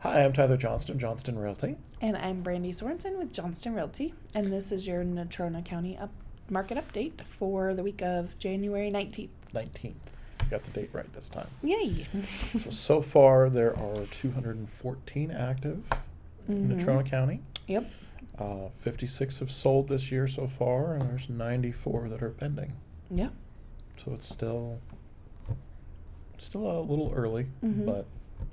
Hi, I'm Tyler Johnston, Johnston Realty. And I'm Brandi Sorensen with Johnston Realty, and this is your Natrona County market update for the week of January 19th. 19th. You got the date right this time. Yay! So far, there are 214 active in Natrona County. Yep. 56 have sold this year so far, and there's 94 that are pending. Yeah. So it's still a little early, but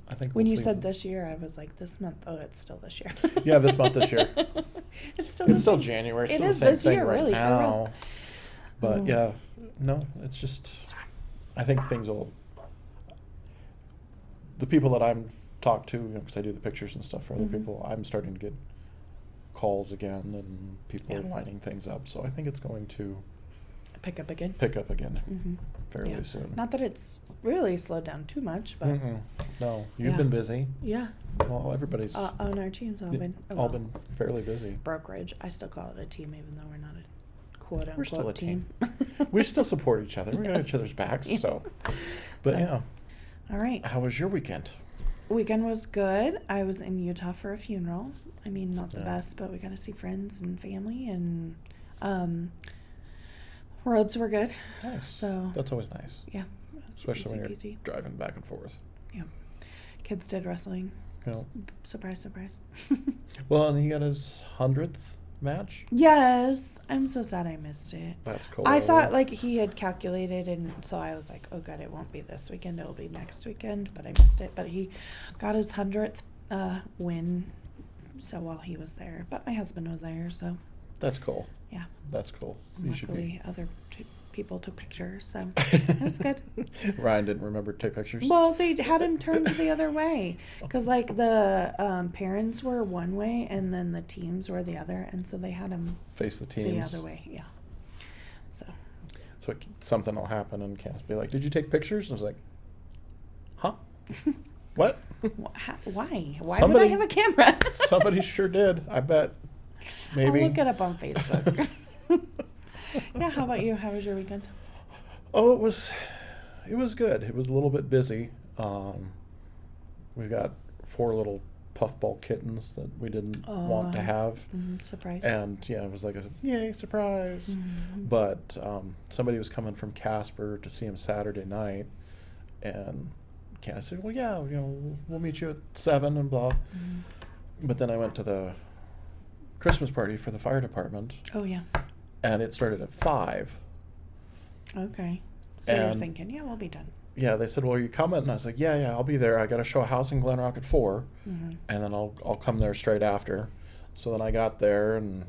I think When we'll you see. said this year, I was like, this month. Oh, it's still this year. Yeah, this month, this year. It's still January. It's It still is the same this thing year, right really, for now. real. But yeah, no, it's just, I think things will, the people that I'm talked to, because I do the pictures and stuff for other people, I'm starting to get calls again and people are lining things up. So I think it's going to Pick up again. fairly soon. Not that it's really slowed down too much, but No, you've been busy. yeah. Well, everybody's On our teams, all been fairly busy. brokerage. I still call it a team, even though we're not a quote unquote We're still a team. We still support each other. We got each other's backs. Yeah. So, but So, yeah. All right. How was your weekend? Weekend was good. I was in Utah for a funeral. I mean, not the Yeah. best, but we got to see friends and family, and roads were good. Nice. So That's always nice, yeah, it was especially when easy you're peasy. driving back and forth. Yeah, kids did wrestling. You know. Surprise, surprise. Well, and he got his 100th match. Yes, I'm so sad I missed it. That's cool. I thought like he had calculated, and so I was like, oh god, it won't be this weekend, it'll be next weekend, but I missed it. But he got his 100th win, so while he was there, but my husband was there, so That's cool. yeah. That's cool. You should Luckily, be. other people took pictures, so that's good. Ryan didn't remember to take pictures. Well, they had him turned the other way, because like the parents were one way and then the teams were the other, and so they had him Face the the teams. other way. Yeah. So. So something will happen, and Cass will be like, "Did you take pictures?" I was like, "Huh? What?" Why? Why Somebody- would I have a camera? Somebody sure did. I bet. Maybe. I'll look it up on Facebook. Yeah. How about you? How was your weekend? Oh, it was good. It was a little bit busy. We've got 4 little puffball kittens that we didn't want to have. Surprise. And yeah, it was like a yay, surprise. But somebody was coming from Casper to see him Saturday night, and Candace said, "Well, yeah, we'll meet you at 7 and blah." But then I went to the Christmas party for the fire department, Oh yeah. and it started at 5. Okay. So you're And- thinking, yeah, we'll be done. Yeah, they said, "Well, are you coming?" And I was like, yeah, I'll be there. I got to show a house in Glen Rock at 4, and then I'll come there straight after. So then I got there and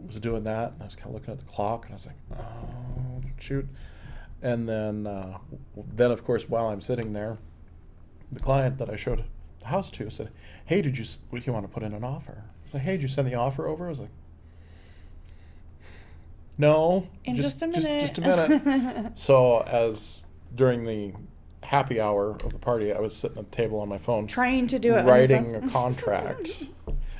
was doing that, and I was kind of looking at the clock, and I was like, oh, shoot. And then of course, while I'm sitting there, the client that I showed the house to said, "Hey, do you want to put in an offer?" I was like, "Hey, did you send the offer over?" I was like, "No, In just a minute." Just a minute." So as during the happy hour of the party, I was sitting at the table on my phone Trying to do it. writing a contract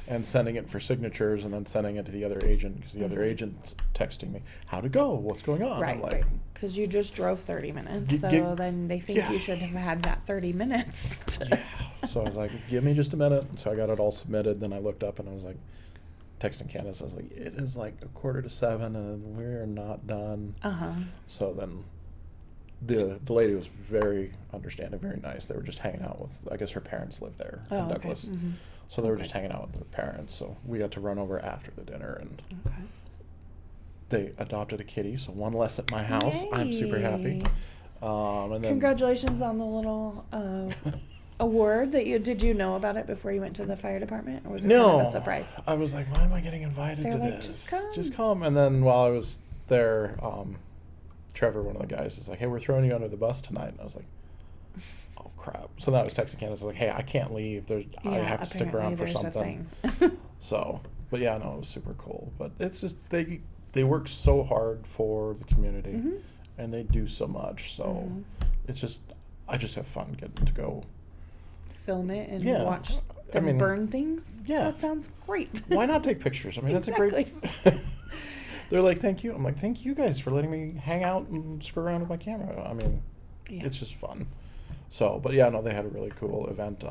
and sending it for signatures, and then sending it to the other agent, because the other agent's texting me, "How'd it go? What's going on?" Right, I'm like, right. Because you just drove 30 minutes, so then they think you should have had that 30 minutes. yeah. So I was like, "Give me just a minute." So I got it all submitted. Then I looked up and I was like, texting Candace, I was like, "It is like 6:45 and we're not done." So then the lady was very understanding, very nice. They were just hanging out with, I guess her parents live there in Douglas. So they were just hanging out with their parents. So we got to run over after the dinner, and they adopted a kitty, so one less at my house. Yay. I'm super happy. And then Congratulations on the little award that did you know about it before you went to the fire department, or was it kind of a surprise? I was like, why am I getting invited They're to like, this? "Just come." And then while I was there, Trevor, one of the guys, is like, "Hey, we're throwing you under the bus tonight." And I was like, oh crap. So then I was texting Candace, I was like, "Hey, I can't leave. I have to stick around for something." So, but yeah, no, it was super cool. But it's just they work so hard for the community, and they do so much. So it's just, I just have fun getting to go Film it and Yeah. watch them burn things. Yeah. That sounds great. Why not take pictures? I mean, that's a great. They're like, "Thank you." I'm like, "Thank you guys for letting me hang out and screw around with my camera." I mean, Yeah. it's just fun. So, but yeah, no, they had a really cool event.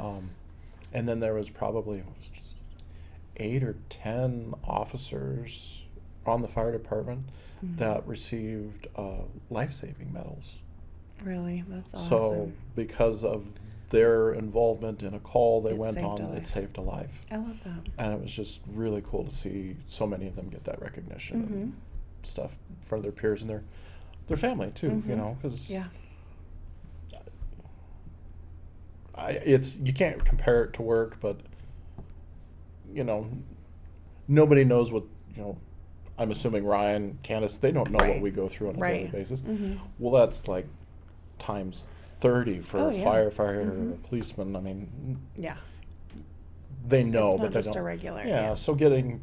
And then there was probably 8 or 10 officers on the fire department that received life-saving medals. Really? That's awesome. So because of their involvement in a call they went on, saved a it saved a life. I love that. And it was just really cool to see so many of them get that recognition and stuff from their peers and their family too, you know, because Yeah. you can't compare it to work, but you know, nobody knows what, you know, I'm assuming Ryan, Candace, they don't know what we go through on a daily basis. Well, that's like times 30 for a firefighter or a policeman. I mean, they know, it's but not they just don't. a regular. Yeah, so getting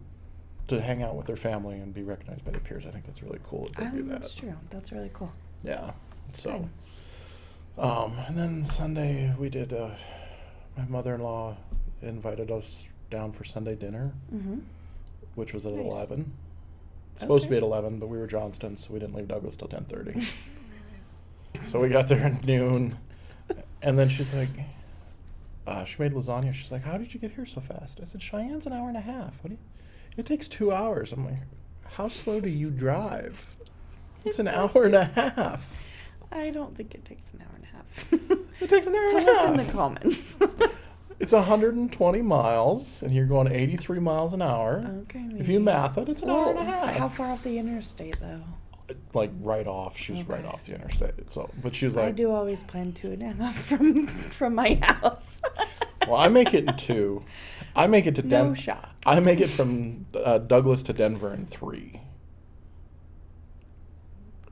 to hang out with their family and be recognized by their peers, I think that's really cool that they do that. That's true. That's really cool. Yeah. So, and then Sunday we did. My mother-in-law invited us down for Sunday dinner, which was at 11. Supposed to be at 11, but we were Johnston, so we didn't leave Douglas till 10:30. So we got there at noon, and then she's like, she made lasagna. She's like, "How did you get here so fast?" I said, "Cheyenne's an hour and a half. It takes 2 hours." I'm like, "How slow do you drive?" It's an hour and a half. I don't think it takes an hour and a half. It takes an hour and a half. Tell us in the comments. It's 120 miles, and you're going 83 miles an hour. Okay. Maybe. If you math it, it's an hour and a half. How far off the interstate, though? Like right off. She was right off the interstate. So, but she was like, I do always plan 2.5 from my house. well, I make it in 2. I make it to Denver. No shot. I make it from Douglas to Denver in 3.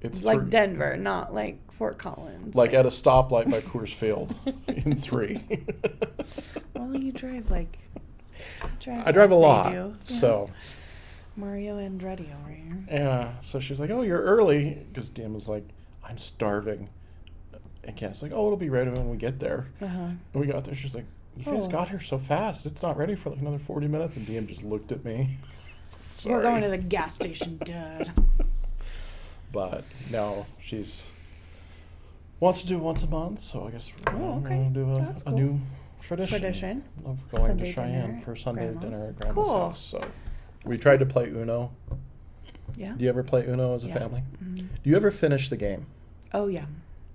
It's like 3. Denver, not like Fort Collins. Like at a stoplight by Coors Field in 3. Well, you drive like. I drive a lot. Yeah. So. Mario Andretti over here. Yeah. So she was like, "Oh, you're early," because Dan was like, "I'm starving." And Candace's like, "Oh, it'll be ready when we get there." And we got there. She's like, "You guys got here so fast. It's not ready for like another 40 minutes." And DM just looked at me. Sorry. We're going to the gas station, Dad. But no, she's wants to do once a month, so I guess we're going to do a new tradition of going Sunday to Cheyenne dinner for Sunday Grandma's. dinner at Grandma's Cool. house. So we tried to play Uno. Yeah. Do you ever play Uno as a family? Do you ever finish the game? Oh yeah.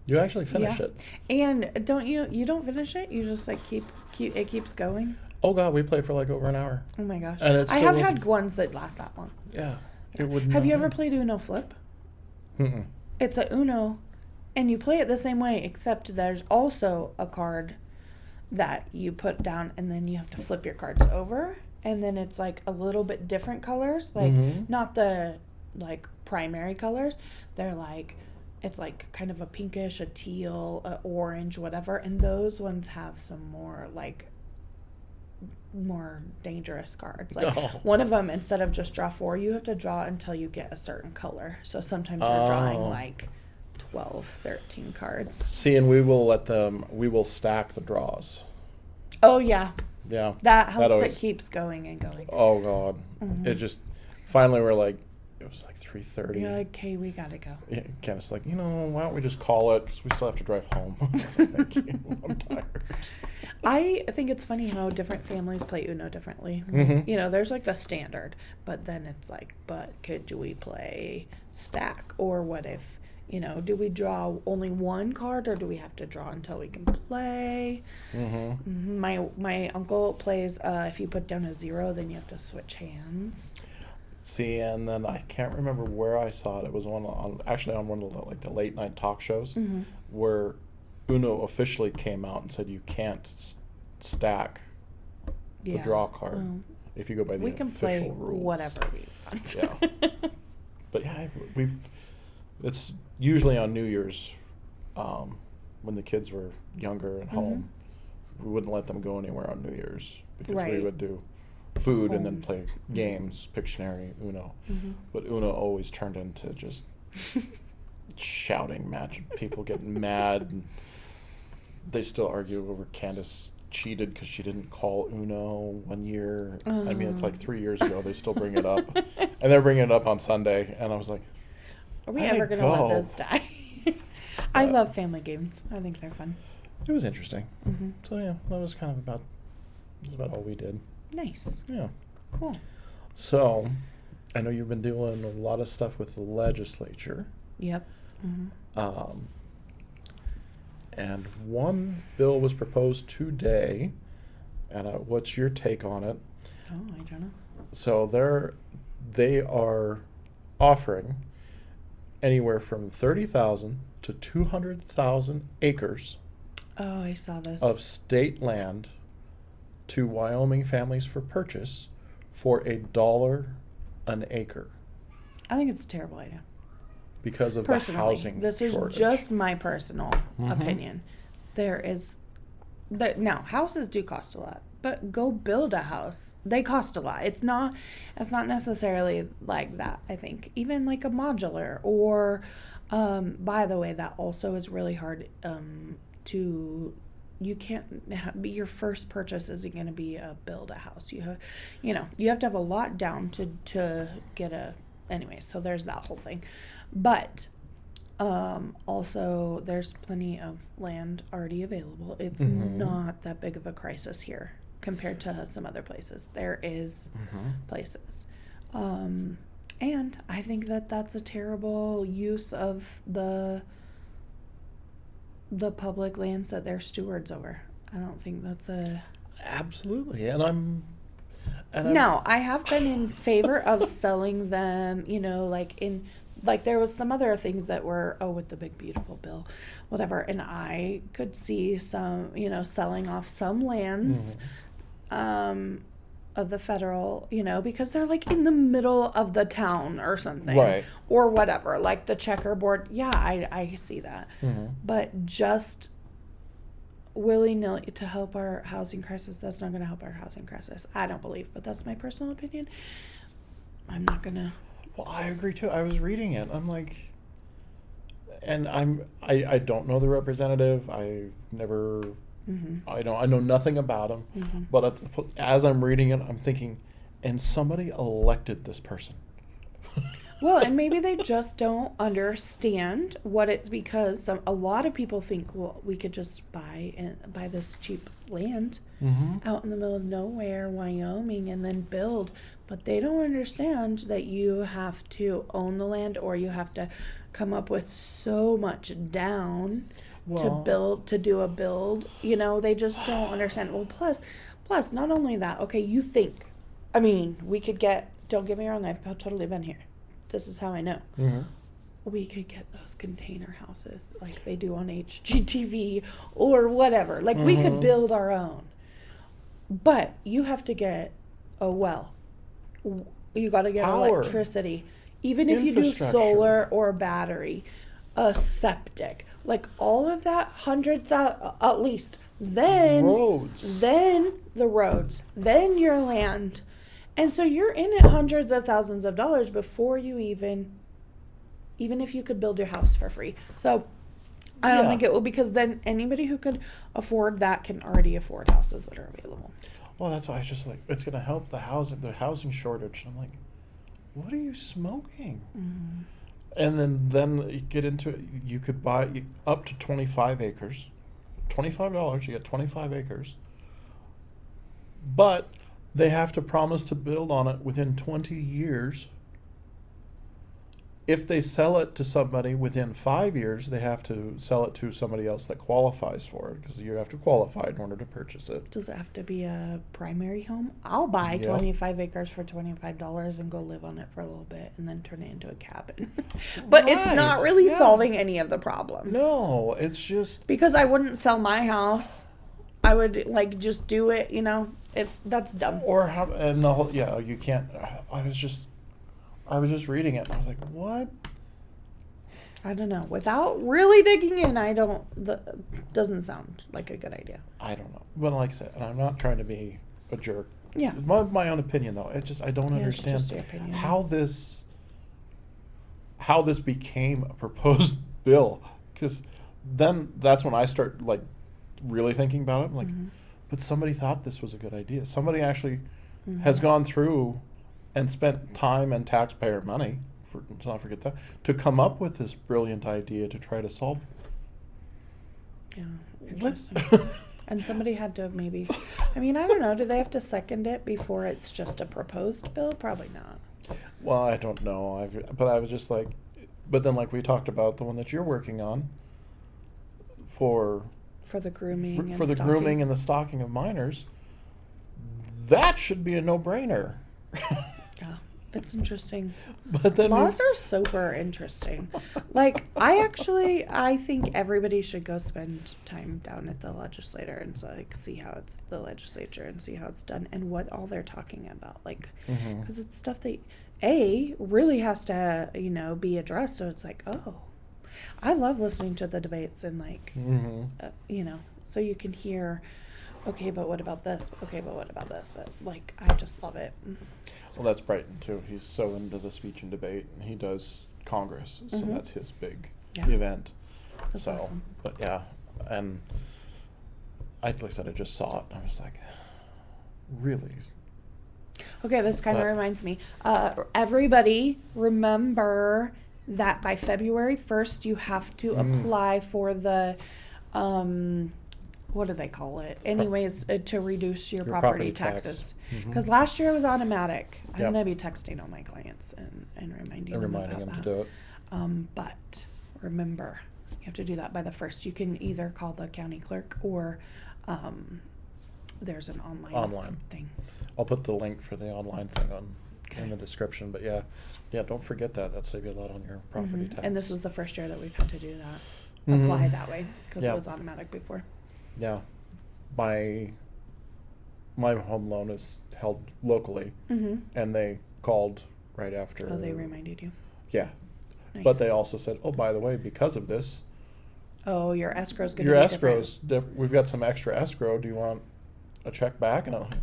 You actually finish it. And don't you don't finish it? You just like keep it keeps going? Oh God, we played for like over an hour. Oh my gosh. And I have had ones that last that long. Yeah. It would Have you ever played Uno Flip? Mm-mm. It's a Uno, and you play it the same way, except there's also a card that you put down, and then you have to flip your cards over, and then it's like a little bit different colors, like not the like primary colors. They're like, it's like kind of a pinkish, a teal, a orange, whatever, and those ones have some more like more dangerous cards. Like one of them, instead of just draw 4, you have to draw until you get a certain color. So sometimes you're drawing like 12, 13 cards. See, and we will stack the draws. Oh yeah. Yeah. That helps it keeps going and going. Oh God. It just, finally we're like, it was like 3:30. You're like, okay, we gotta go. Yeah, Candace's like, why don't we just call it, because we still have to drive home. I was like, thank you, I'm tired. I think it's funny how different families play Uno differently. There's like the standard, but then it's like, but could we play stack? Or what if, do we draw only one card, or do we have to draw until we can play? My uncle plays, if you put down a 0, then you have to switch hands. See, and then I can't remember where I saw it. It was on one of the late night talk shows where Uno officially came out and said you can't stack the draw card if you go by the official rules. We can play whatever we want. Yeah, but yeah, it's usually on New Year's when the kids were younger and home. We wouldn't let them go anywhere on New Year's because we would do food and then play games, Pictionary, Uno. But Uno always turned into just shouting match, people getting mad. And they still argue over Candace cheated because she didn't call Uno one year. I mean, it's like 3 years ago. They still bring it up. And they're bringing it up on Sunday. And I was like, are we ever going to let this die? I love family games. I think they're fun. It was interesting. So, yeah, that was kind of about That's about all we did. Nice. Yeah. Cool. So, I know you've been doing a lot of stuff with the legislature. Yep. Mm-hmm. And one bill was proposed today. And what's your take on it? Oh, I don't know. So they are offering anywhere from 30,000 to 200,000 acres Oh, I saw this. of state land to Wyoming families for purchase for $1 an acre I think it's a terrible idea. because of Personally, the housing this is shortage. just my personal Mhm. opinion. Now houses do cost a lot, but go build a house. They cost a lot. It's not necessarily like that. I think even like a modular or, by the way, that also is really hard. You can't be your first purchase isn't going to be a build a house. You have to have a lot down to get a. Anyway, so there's that whole thing, but. Also, there's plenty of land already available. It's not that big of a crisis here compared to some other places. There is places. And I think that that's a terrible use of the public lands that they're stewards over. I don't think that's a... Absolutely. Now, I have been in favor of selling them, like there was some other things that were, with the big beautiful bill, whatever, and I could see some, selling off some lands of the federal, because they're like in the middle of the town or something. Right. Or whatever, like the checkerboard. Yeah, I see that. But just willy-nilly to help our housing crisis, that's not going to help our housing crisis. I don't believe, but that's my personal opinion. I'm not going to... Well, I agree too. I was reading it. I'm like, and I don't know the representative. I've never, I know nothing about him. But as I'm reading it, I'm thinking, and somebody elected this person. Well, and maybe they just don't understand what it's because a lot of people think, well, we could just buy this cheap land out in the middle of nowhere, Wyoming, and then build. But they don't understand that you have to own the land or you have to come up with so much down to do a build. They just don't understand. Well, plus, not only that, okay, you think, we could don't get me wrong, I've totally been here. This is how I know. We could get those container houses like they do on HGTV or whatever. Like we could build our own. But you have to get a well. You got to get Power. electricity. Even if you do solar or battery, a septic, like all of that, 100,000 at least. Then then the roads, then your land. And so you're in it hundreds of thousands of dollars before you even if you could build your house for free. So I don't think it will, because then anybody who could afford that can already afford houses that are available. Well, that's why I was just like, it's going to help the housing shortage. And I'm like, what are you smoking? And then you get into it. You could buy up to 25 acres. $25, you get 25 acres. But they have to promise to build on it within 20 years. If they sell it to somebody within 5 years, they have to sell it to somebody else that qualifies for it, because you have to qualify in order to purchase it. Does it have to be a primary home? I'll buy 25 acres for $25 and go live on it for a little bit and then turn it into a cabin. But it's not really solving any of the problems. No, it's just... Because I wouldn't sell my house. I would just do it, that's dumb. Or how, and the whole, you can't, I was just reading it and I was like, what? I don't know. Without really digging in, doesn't sound like a good idea. I don't know. But like I said, and I'm not trying to be a jerk. Yeah. My own opinion though. It's just, I don't understand it's just your opinion. how this became a proposed bill. Because then that's when I start really thinking about it. I'm like, but somebody thought this was a good idea. Somebody actually has gone through and spent time and taxpayer money, let's not forget that, to come up with this brilliant idea to try to solve. Yeah. Let's And somebody had to maybe, I mean, I don't know, do they have to second it before it's just a proposed bill? Probably not. Well, I don't know. But I was just like, but then like we talked about the one that you're working on for the grooming for the stocking. grooming and the stocking of minors, that should be a no-brainer. Yeah, it's interesting. But then laws are super interesting. Like, I think everybody should go spend time down at the legislature and so, like, see how it's the legislature and see how it's done and what all they're talking about. Like, because it's stuff that really has to, be addressed. So it's like, oh, I love listening to the debates and like, so you can hear, okay, but what about this? Okay, but what about this? But like, I just love it. Well, that's Brighton too. He's so into the speech and debate, and he does Congress, so that's his big event. That's awesome. But yeah, and like I said, I just saw it, and I was like, really? Okay, this kind of reminds me. Everybody remember that by February 1st, you have to apply for the, what do they call it? Anyways, to reduce your property taxes. Because last year it was automatic. I'm going to be texting all my clients and reminding them about that. To do it. But remember, you have to do that by the 1st. You can either call the county clerk or there's an online thing. I'll put the link for the online thing in the description. But yeah, don't forget that. That'll save you a lot on your property tax. And this was the first year that we've had to do that. Apply that way because it was automatic before. Yeah. My home loan is held locally, and they called right after. Oh, they reminded you? Yeah. Nice. But they also said, oh, by the way, because of this. Oh, your escrow's going to be different. Your escrow's we've got some extra escrow. Do you want a check back? And I'm like,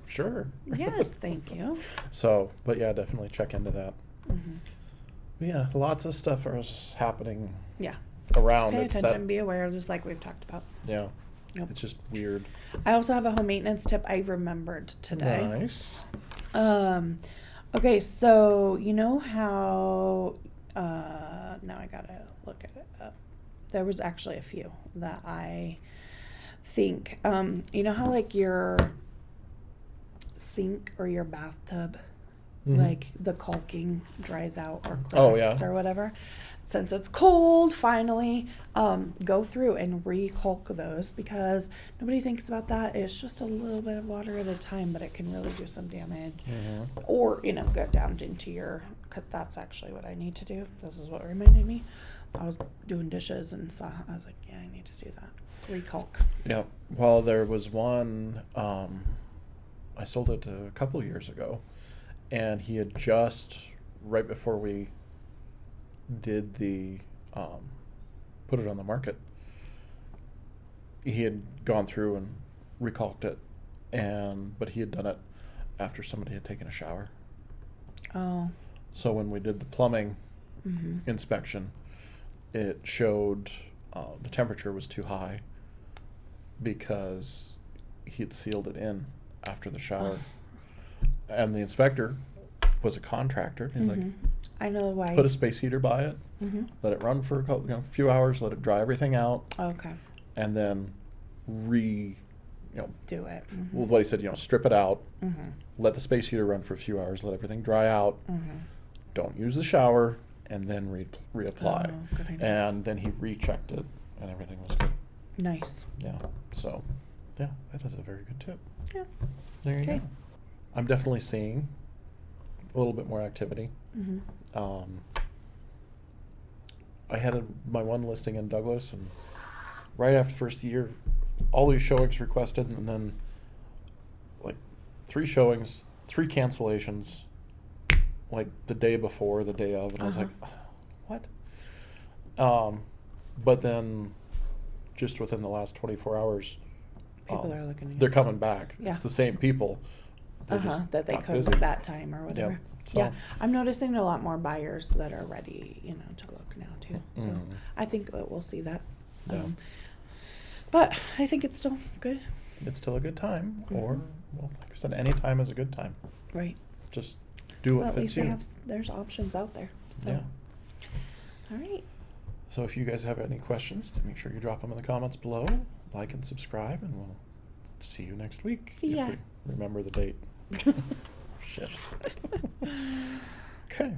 sure. Yes, thank you. So, but yeah, definitely check into that. But yeah, lots of stuff is happening. Yeah. Around. Just pay attention, be aware, just like we've talked about. Yeah. Yep. It's just weird. I also have a home maintenance tip I remembered today. Nice. Okay, so you know how now I gotta look at it up. There was actually a few that I think you know how like your sink or your bathtub like the caulking dries out or cracks or whatever. Since it's cold, finally, go through and re-caulk those because nobody thinks about that. It's just a little bit of water at a time, but it can really do some damage. Or, go down into your, because that's actually what I need to do. This is what reminded me. I was doing dishes and I was like, yeah, I need to do that. Re-caulk. Yeah. Well, there was one, I sold it a couple of years ago, and he had just, right before we did the put it on the market, he had gone through and recalked it, but he had done it after somebody had taken a shower. Oh. So when we did the plumbing inspection, it showed the temperature was too high because he had sealed it in after the shower. And the inspector was a contractor. He's like, I know why. Put a space heater by it, let it run for a few hours, let it dry everything out. Okay. And then do it. Well, what he said, strip it out, let the space heater run for a few hours, let everything dry out, don't use the shower, and then reapply. Oh, good idea. And then he rechecked it, and everything was good. Nice. Yeah. So, yeah, that is a very good tip. Yeah. There you go. I'm definitely seeing a little bit more activity. I had my one listing in Douglas, and right after first year, all these showings requested, and then like 3 showings, 3 cancellations, like the day before, the day of, and I was like, what? But then just within the last 24 hours, people are looking at they're coming back. Yeah. It's the same people. That they could at that time or whatever. Yeah. So. Yeah, I'm noticing a lot more buyers that are ready, to look now too. So I think that we'll see that. Yeah. But I think it's still good. It's still a good time, or like I said, any time is a good time. Right. Just do what at fits least you. There's options out there. So. Yeah. All right. So if you guys have any questions, make sure you drop them in the comments below. like and subscribe, and we'll see you next week. See ya. If we remember the date. Shit. Okay.